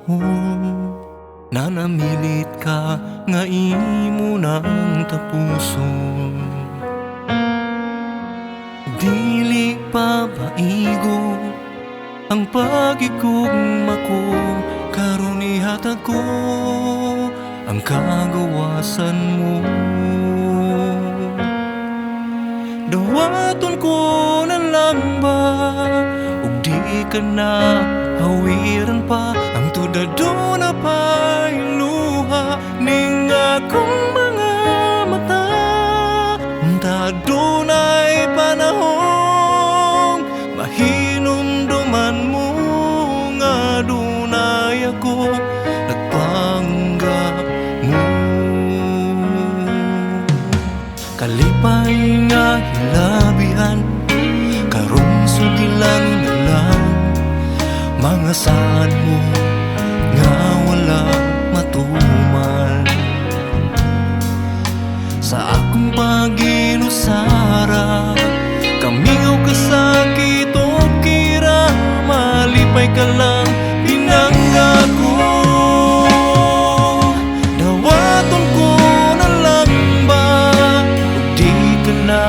panahon na namilit ka nga imo nang tapuson. Dili pa maigo ang pagigugma ko, karon ihatag ko ang kagawasan mo. Dawaton ko na lang ba ug di ka na hawiran pa, ang tudaduna pa'y luha ning akong mga mata. Unta dunay panahon mahinumduman mo nga dunay ako nagpanggap mo. Kalipay nga hilabihan karon sugilan na lang mga saan mo nga wala matuman. Sa akong paginusara kamingaw kasakit o kira, malipay ka lang pinangga ko. Dawaton ko na lang ba ug di ka na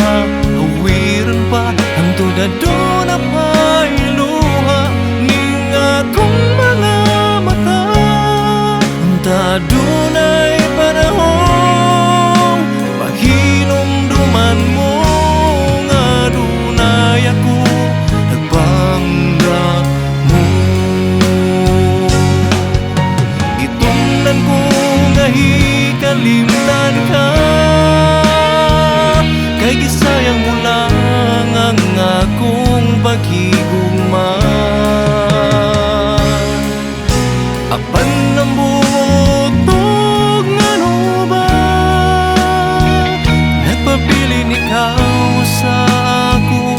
hawiran pa, ang tudaduna pa'y luha ning akong mga mata. Unta dunay panahon mahinumduman mo nga dunay ako nagpanggap mo. Gitungnan ko nga hikalimtan ka, kay gisayang mo lang ang akong paghigugma. Apan ng butog nga no ba nagpabilin ikaw sa ako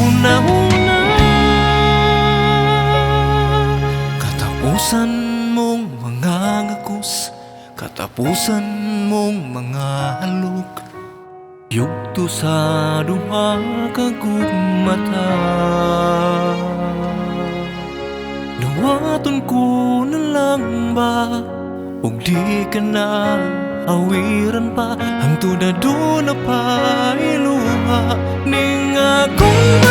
una-una. Katapusan mong mga ngakos, katapusan mong mga halok, yugto sa duha kagug mata. Dawaton ko na lang ba ug di ka na hawiran pa, ang tudaduna pa'y luha ning akong